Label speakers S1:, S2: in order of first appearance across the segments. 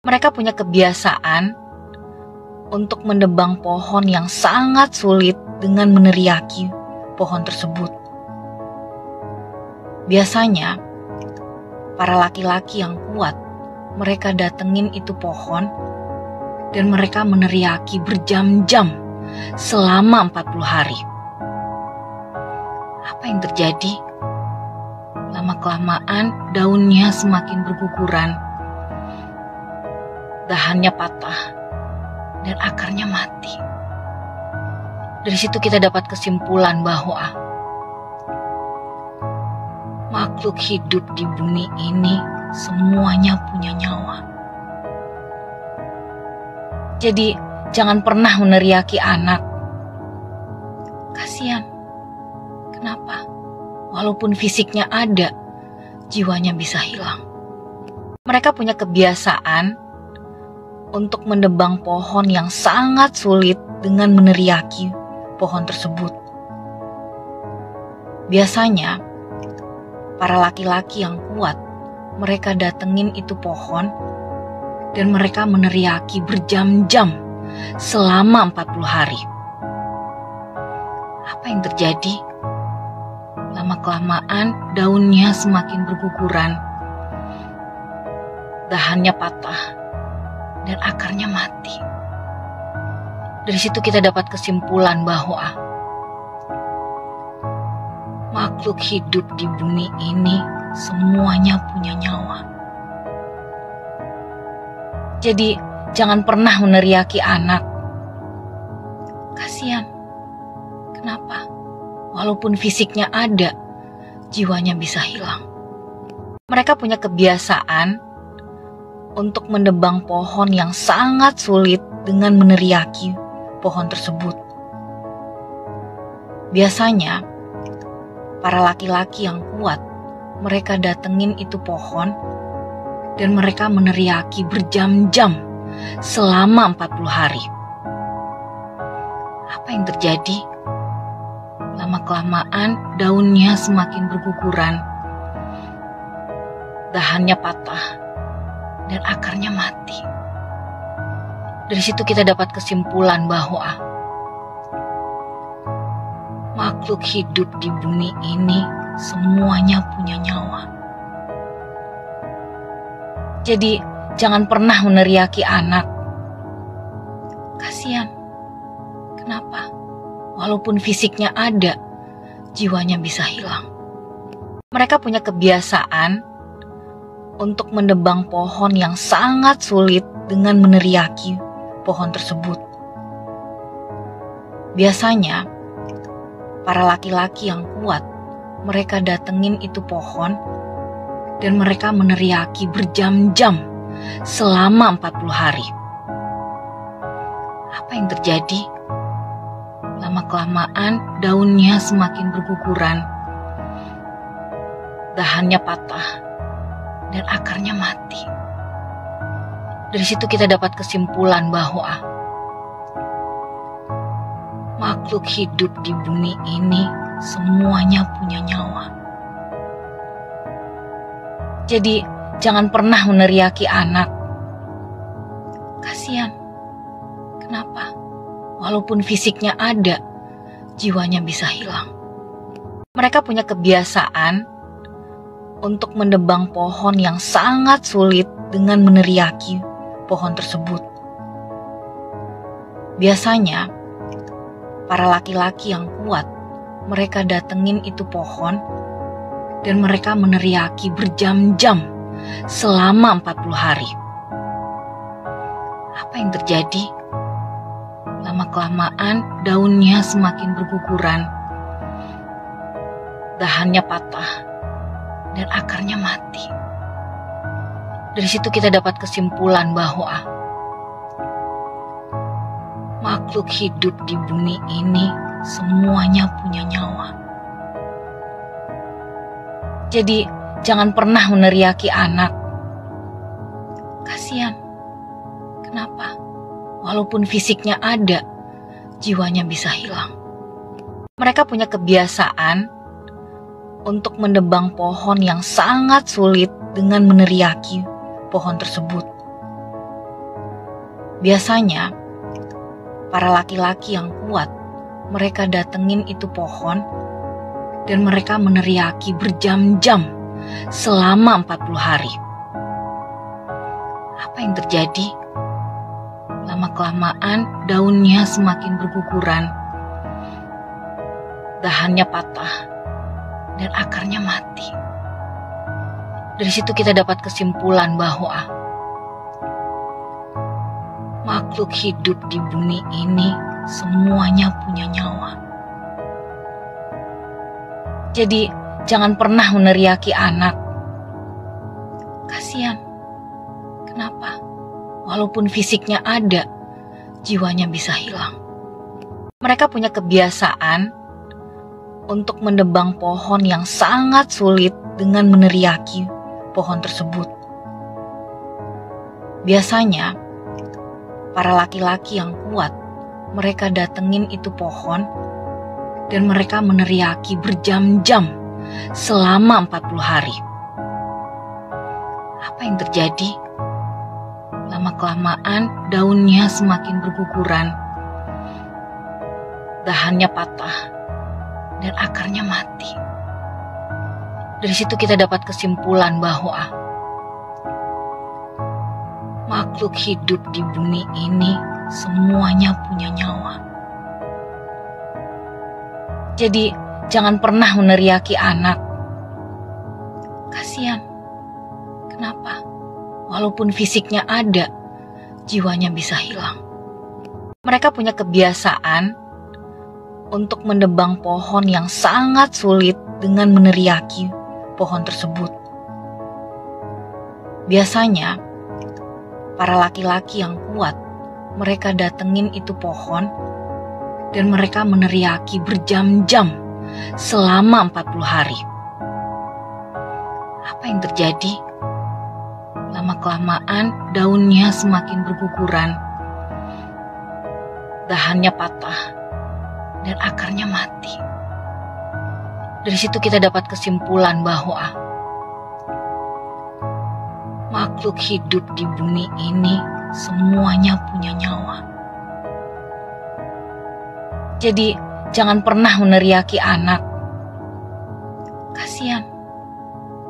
S1: Mereka punya kebiasaan untuk menebang pohon yang sangat sulit dengan meneriaki pohon tersebut. Biasanya, para laki-laki yang kuat, mereka datengin itu pohon dan mereka meneriaki berjam-jam selama 40 hari. Apa yang terjadi? Lama-kelamaan daunnya semakin berguguran, dahannya patah, dan akarnya mati. Dari situ kita dapat kesimpulan bahwa makhluk hidup di bumi ini semuanya punya nyawa. Jadi jangan pernah meneriaki anak. Kasihan. Kenapa? Walaupun fisiknya ada, jiwanya bisa hilang. Mereka punya kebiasaan untuk menebang pohon yang sangat sulit dengan meneriaki pohon tersebut. Biasanya, para laki-laki yang kuat, mereka datengin itu pohon dan mereka meneriaki berjam-jam selama 40 hari. Apa yang terjadi? Lama-kelamaan daunnya semakin berguguran, dahannya patah, dan akarnya mati. Dari situ kita dapat kesimpulan bahwa makhluk hidup di bumi ini semuanya punya nyawa. Jadi jangan pernah meneriaki anak. Kasihan. Kenapa? Walaupun fisiknya ada, jiwanya bisa hilang. Mereka punya kebiasaan untuk menebang pohon yang sangat sulit dengan meneriaki pohon tersebut. Biasanya, para laki-laki yang kuat, mereka datengin itu pohon dan mereka meneriaki berjam-jam selama 40 hari. Apa yang terjadi? Lama-kelamaan daunnya semakin berguguran, dahannya patah, dan akarnya mati. Dari situ kita dapat kesimpulan bahwa makhluk hidup di bumi ini semuanya punya nyawa. Jadi jangan pernah meneriaki anak. Kasihan. Kenapa? Walaupun fisiknya ada, jiwanya bisa hilang. Mereka punya kebiasaan untuk menebang pohon yang sangat sulit dengan meneriaki pohon tersebut. Biasanya, para laki-laki yang kuat, mereka datengin itu pohon dan mereka meneriaki berjam-jam selama 40 hari. Apa yang terjadi? Lama-kelamaan daunnya semakin berguguran, dahannya patah, dan akarnya mati. Dari situ kita dapat kesimpulan bahwa makhluk hidup di bumi ini semuanya punya nyawa. Jadi jangan pernah meneriaki anak. Kasihan. Kenapa? Walaupun fisiknya ada, jiwanya bisa hilang. Mereka punya kebiasaan untuk menebang pohon yang sangat sulit dengan meneriaki pohon tersebut. Biasanya, para laki-laki yang kuat, mereka datengin itu pohon dan mereka meneriaki berjam-jam selama 40 hari. Apa yang terjadi? Lama-kelamaan daunnya semakin berguguran, dahannya patah, dan akarnya mati. Dari situ kita dapat kesimpulan bahwa makhluk hidup di bumi ini semuanya punya nyawa. Jadi jangan pernah meneriaki anak. Kasihan. Kenapa? Walaupun fisiknya ada, jiwanya bisa hilang. Mereka punya kebiasaan untuk menebang pohon yang sangat sulit dengan meneriaki pohon tersebut. Biasanya, para laki-laki yang kuat, mereka datengin itu pohon dan mereka meneriaki berjam-jam selama 40 hari. Apa yang terjadi? Lama-kelamaan daunnya semakin berguguran, dahannya patah, dan akarnya mati. Dari situ kita dapat kesimpulan bahwa makhluk hidup di bumi ini semuanya punya nyawa. Jadi jangan pernah meneriaki anak. Kasihan. Kenapa? Walaupun fisiknya ada, jiwanya bisa hilang. Mereka punya kebiasaan untuk menebang pohon yang sangat sulit dengan meneriaki pohon tersebut. Biasanya, para laki-laki yang kuat, mereka datengin itu pohon dan mereka meneriaki berjam-jam selama 40 hari. Apa yang terjadi? Lama-kelamaan daunnya semakin berguguran, dahannya patah, dan akarnya mati. Dari situ kita dapat kesimpulan bahwa makhluk hidup di bumi ini semuanya punya nyawa. Jadi jangan pernah meneriaki anak. Kasihan. Kenapa? Walaupun fisiknya ada, jiwanya bisa hilang. Mereka punya kebiasaan untuk menebang pohon yang sangat sulit dengan meneriaki pohon tersebut. Biasanya, para laki-laki yang kuat, mereka datengin itu pohon dan mereka meneriaki berjam-jam selama 40 hari. Apa yang terjadi? Lama-kelamaan daunnya semakin berguguran, dahannya patah, dan akarnya mati. Dari situ kita dapat kesimpulan bahwa makhluk hidup di bumi ini semuanya punya nyawa. Jadi jangan pernah meneriaki anak. Kasihan.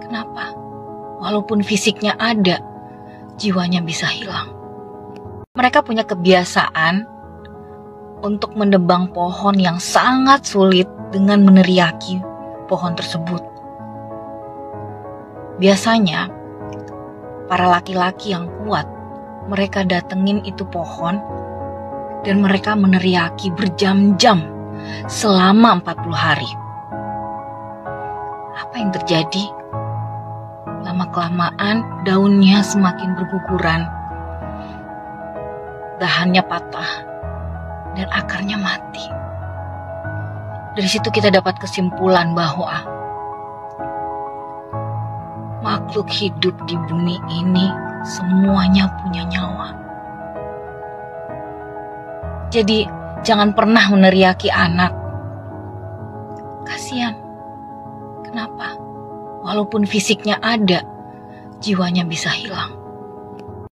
S1: Kenapa? Walaupun fisiknya ada, jiwanya bisa hilang. Mereka punya kebiasaan untuk menebang pohon yang sangat sulit dengan meneriaki pohon tersebut. Biasanya, para laki-laki yang kuat, mereka datengin itu pohon dan mereka meneriaki berjam-jam selama 40 hari. Apa yang terjadi? Lama-kelamaan daunnya semakin berguguran, dahannya patah, dan akarnya mati. Dari situ kita dapat kesimpulan bahwa makhluk hidup di bumi ini semuanya punya nyawa. Jadi jangan pernah meneriaki anak. Kasihan. Kenapa? Walaupun fisiknya ada, jiwanya bisa hilang.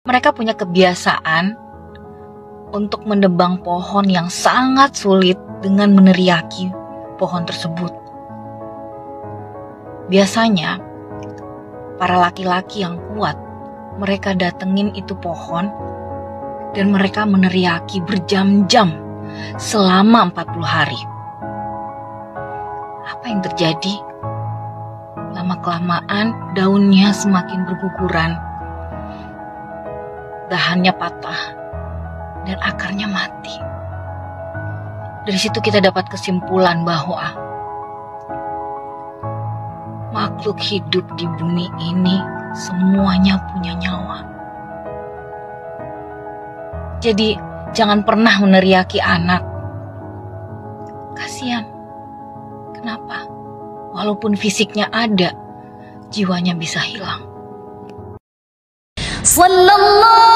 S1: Mereka punya kebiasaan untuk menebang pohon yang sangat sulit dengan meneriaki pohon tersebut. Biasanya, para laki-laki yang kuat, mereka datengin itu pohon dan mereka meneriaki berjam-jam selama 40 hari. Apa yang terjadi? Lama-kelamaan daunnya semakin berguguran, dahannya patah, dan akarnya mati. Dari situ kita dapat kesimpulan bahwa makhluk hidup di bumi ini semuanya punya nyawa. Jadi jangan pernah meneriaki anak. Kasihan. Kenapa? Walaupun fisiknya ada, jiwanya bisa hilang. Sallallahu